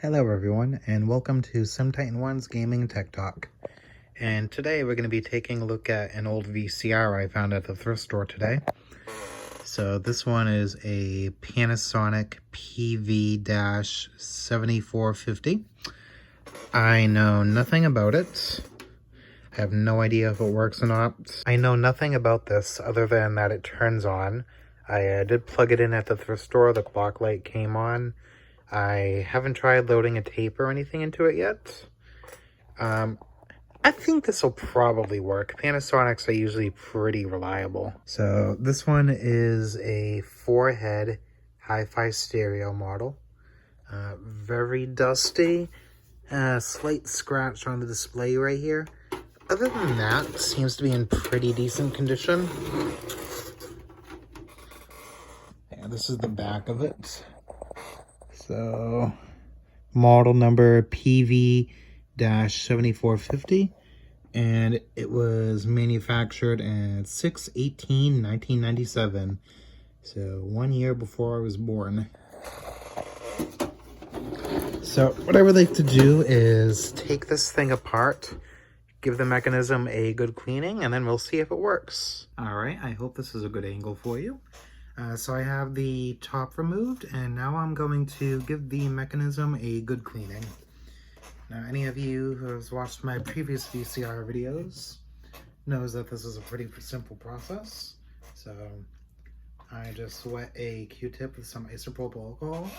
Hello everyone, and welcome to SimTitan1's Gaming Tech Talk. And today we're going to be taking a look at an old VCR I found at the thrift store today. So this one is a Panasonic PV-7450. I know nothing about it. I have no idea if it works or not. I know nothing about this other than that it turns on. I did plug it in at the thrift store. The clock light came on. I haven't tried loading a tape or anything into it yet. I think this will probably work. Panasonics are usually pretty reliable. So this one is a 4-head hi-fi stereo model. Very dusty. Slight scratch on the display right here. Other than that, it seems to be in pretty decent condition. Yeah, this is the back of it. So, model number PV-7450, and it was manufactured at 6/18/1997, so 1 year before I was born. So what I would like to do is take this thing apart, give the mechanism a good cleaning, and then we'll see if it works. Alright, I hope this is a good angle for you. So I have the top removed, and now I'm going to give the mechanism a good cleaning. Now, any of you who has watched my previous VCR videos knows that this is a pretty simple process. So I just wet a Q-tip with some isopropyl alcohol,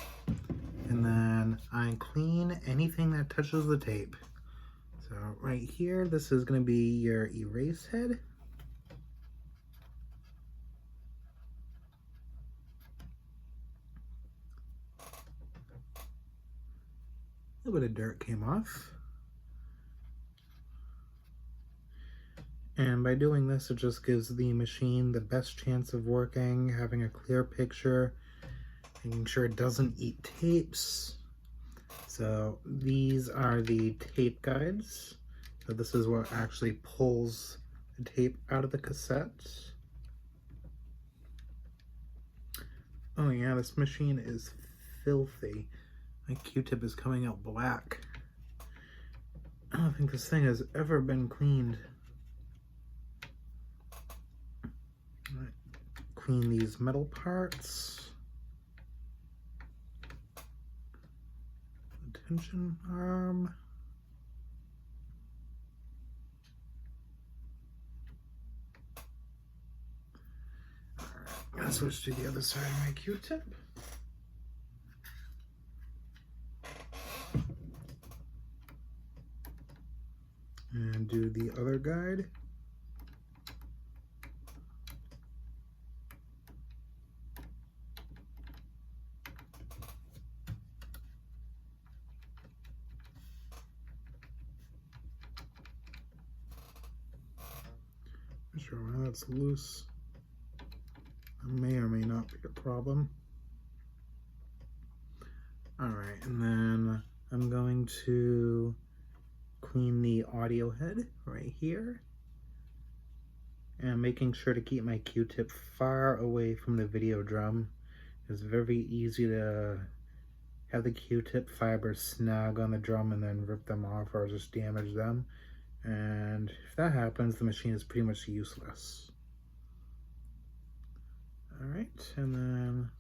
and then I clean anything that touches the tape. So right here, this is going to be your erase head. A little bit of dirt came off. And by doing this, it just gives the machine the best chance of working, having a clear picture, making sure it doesn't eat tapes. So these are the tape guides. So this is what actually pulls the tape out of the cassette. Oh yeah, this machine is filthy. My Q-tip is coming out black. I don't think this thing has ever been cleaned. Right. Clean these metal parts. The tension arm. Alright, I'm gonna switch to the other side of my Q-tip. And do the other guide. Not sure why that's loose. That may or may not be a problem. Alright, and then I'm going to clean the audio head right here, and making sure to keep my Q-tip far away from the video drum. It's very easy to have the Q-tip fibers snag on the drum and then rip them off or just damage them, and if that happens, the machine is pretty much useless. Alright, and then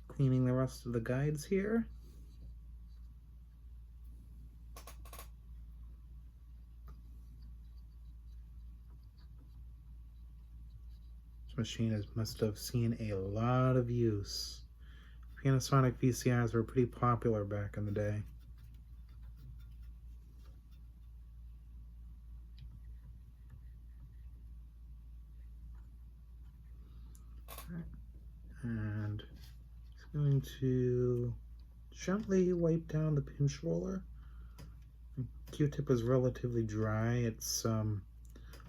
cleaning the rest of the guides here. This machine must have seen a lot of use. Panasonic VCRs were pretty popular back in the day. Right. And it's going to gently wipe down the pinch roller. Q-tip is relatively dry. It's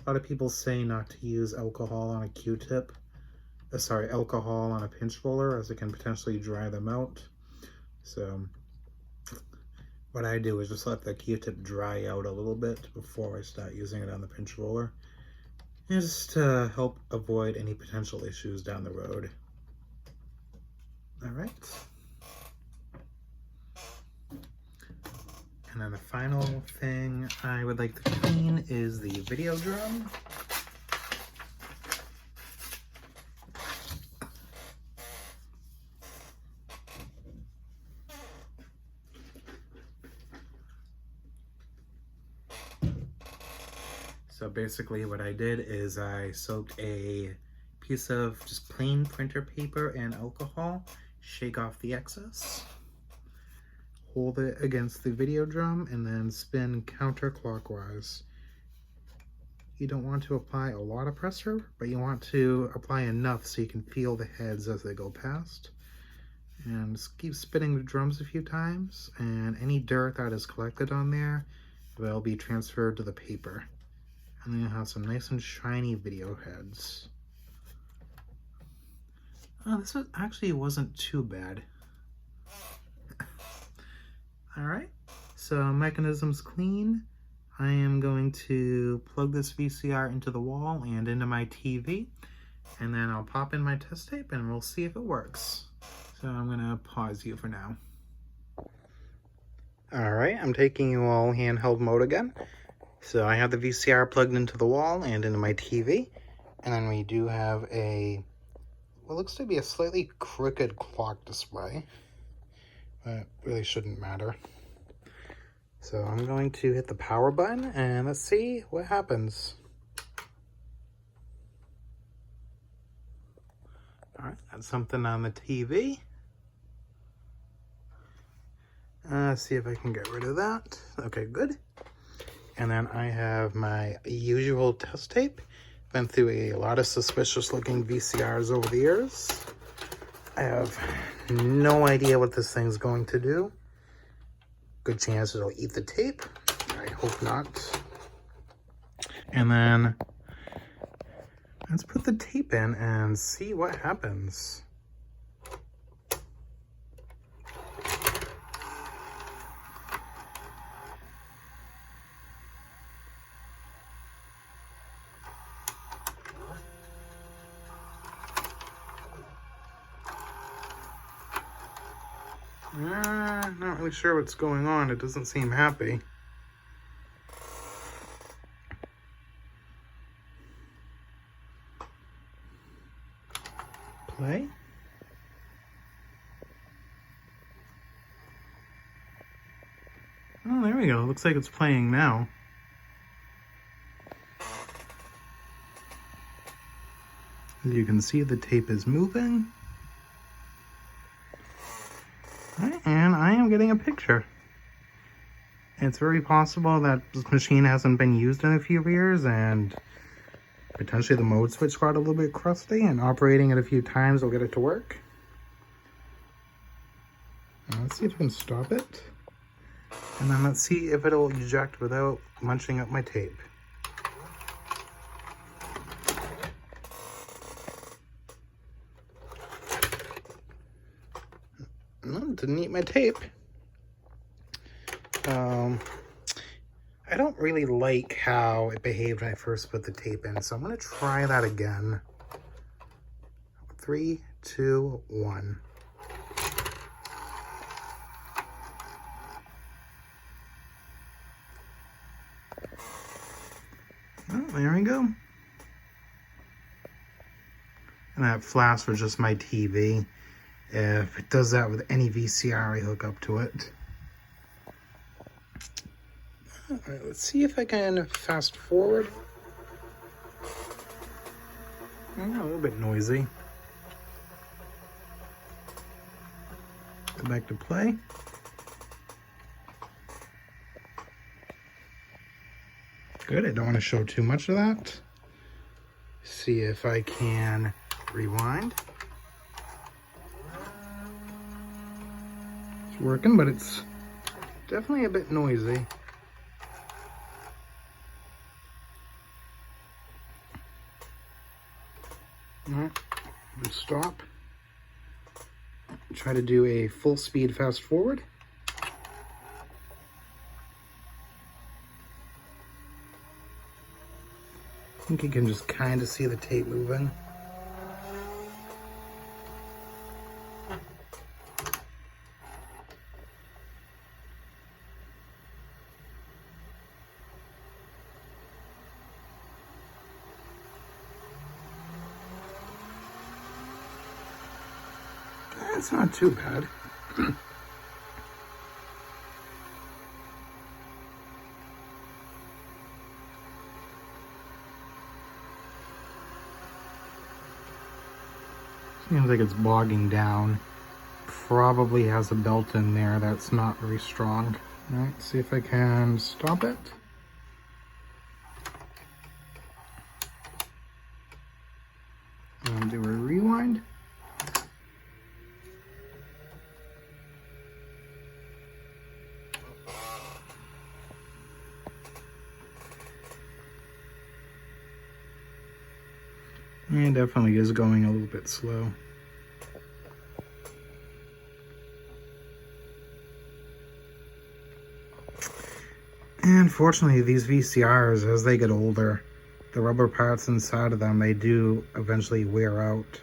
a lot of people say not to use alcohol on a Q-tip. Alcohol on a pinch roller, as it can potentially dry them out. So what I do is just let the Q-tip dry out a little bit before I start using it on the pinch roller, and just to help avoid any potential issues down the road. All right. And then the final thing I would like to clean is the video drum. So basically what I did is I soaked a piece of just plain printer paper and alcohol, shake off the excess, hold it against the video drum, and then spin counterclockwise. You don't want to apply a lot of pressure, but you want to apply enough so you can feel the heads as they go past. And just keep spinning the drums a few times, and any dirt that is collected on there will be transferred to the paper. And then you'll have some nice and shiny video heads. Oh, this actually wasn't too bad. Alright, so mechanism's clean. I am going to plug this VCR into the wall and into my TV, and then I'll pop in my test tape and we'll see if it works. So I'm gonna pause you for now. Alright, I'm taking you all handheld mode again. So I have the VCR plugged into the wall and into my TV, and then we do have what looks to be a slightly crooked clock display, but really shouldn't matter. So I'm going to hit the power button and let's see what happens. Alright, that's something on the TV. See if I can get rid of that. Okay, good. And then I have my usual test tape. Been through a lot of suspicious looking VCRs over the years. I have no idea what this thing's going to do. Good chance it'll eat the tape. I hope not. And then let's put the tape in and see what happens. Not really sure what's going on. It doesn't seem happy. Play. Oh, there we go. Looks like it's playing now. As you can see, the tape is moving. And I am getting a picture. It's very possible that this machine hasn't been used in a few years, and potentially the mode switch got a little bit crusty, and operating it a few times will get it to work. Now let's see if I can stop it. And then let's see if it'll eject without munching up my tape. No, didn't eat my tape. I don't really like how it behaved when I first put the tape in, so I'm going to try that again. 3, 2, 1. Oh, there we go. And that flash was just my TV. If it does that with any VCR I hook up to it. Alright, let's see if I can fast forward. A little bit noisy. Go back to play. Good, I don't want to show too much of that. See if I can rewind. It's working, but it's definitely a bit noisy. Alright, stop. Try to do a full speed fast forward. I think you can just kind of see the tape moving. That's not too bad. Seems like it's bogging down. Probably has a belt in there that's not very strong. All right, see if I can stop it. And do a rewind. It definitely is going a little bit slow. And fortunately, these VCRs, as they get older, the rubber parts inside of them, they do eventually wear out.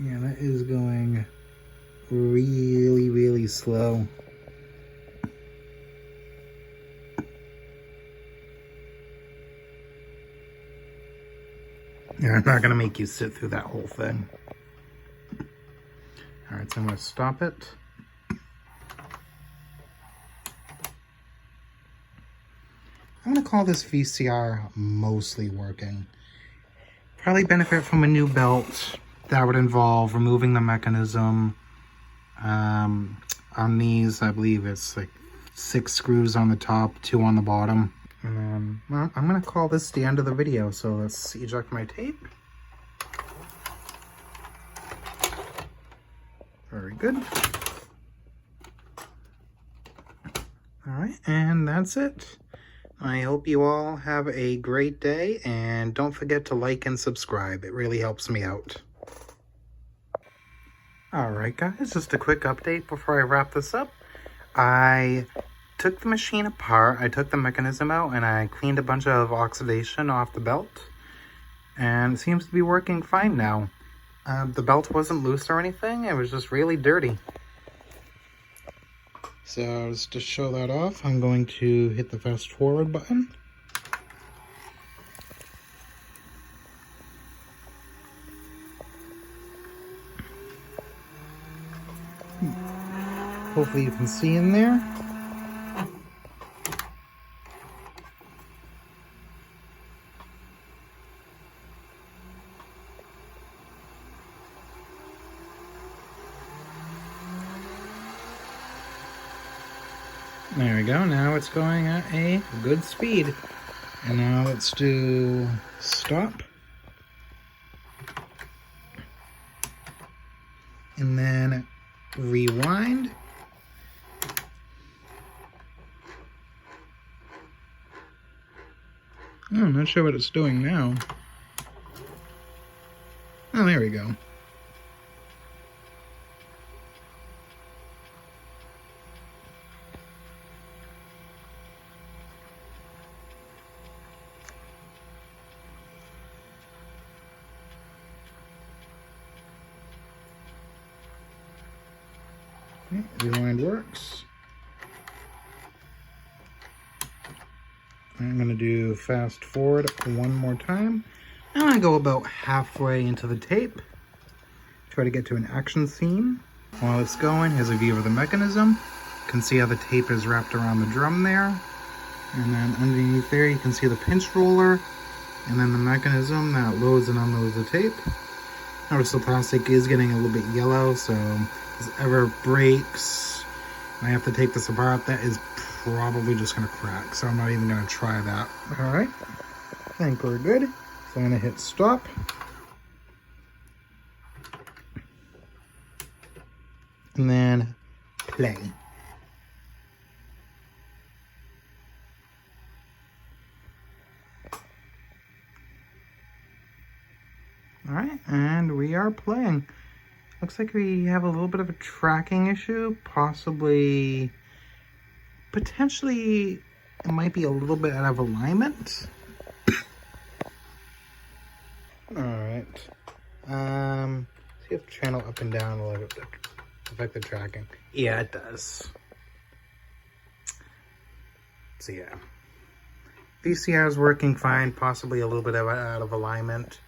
Yeah, that is going really, really slow. Yeah, I'm not gonna make you sit through that whole thing. All right, so I'm gonna stop it. I'm gonna call this VCR mostly working. Probably benefit from a new belt. That would involve removing the mechanism. On these, I believe it's like 6 screws on the top, 2 on the bottom. And then, well, I'm gonna call this the end of the video, so let's eject my tape. Very good. All right, and that's it. I hope you all have a great day, and don't forget to like and subscribe. It really helps me out. All right, guys, just a quick update before I wrap this up. I took the machine apart, I took the mechanism out, and I cleaned a bunch of oxidation off the belt, and it seems to be working fine now. The belt wasn't loose or anything, it was just really dirty. So just to show that off, I'm going to hit the fast forward button. Hopefully you can see in there. There we go, now it's going at a good speed. And now let's do stop. And then rewind. Oh, I'm not sure what it's doing now. Oh, there we go. Okay, rewind works. I'm going to do fast forward one more time. I'm going to go about halfway into the tape. Try to get to an action scene. While it's going, here's a view of the mechanism. You can see how the tape is wrapped around the drum there. And then underneath there you can see the pinch roller. And then the mechanism that loads and unloads the tape. Notice the plastic is getting a little bit yellow, so if this ever breaks, I have to take this apart, that is probably just gonna crack, so I'm not even gonna try that. All right, I think we're good. So I'm gonna hit stop. And then play. All right, and we are playing. Looks like we have a little bit of a tracking issue, potentially, it might be a little bit out of alignment. All right, see if the channel up and down will affect the tracking. Yeah, it does. So yeah, VCR is working fine, possibly a little bit out of alignment.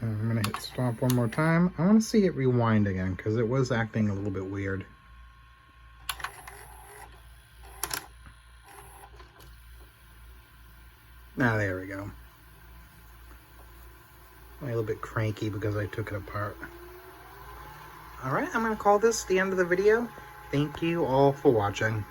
I'm gonna hit stop one more time. I want to see it rewind again because it was acting a little bit weird. Ah, there we go. I'm a little bit cranky because I took it apart. Alright, I'm gonna call this the end of the video. Thank you all for watching.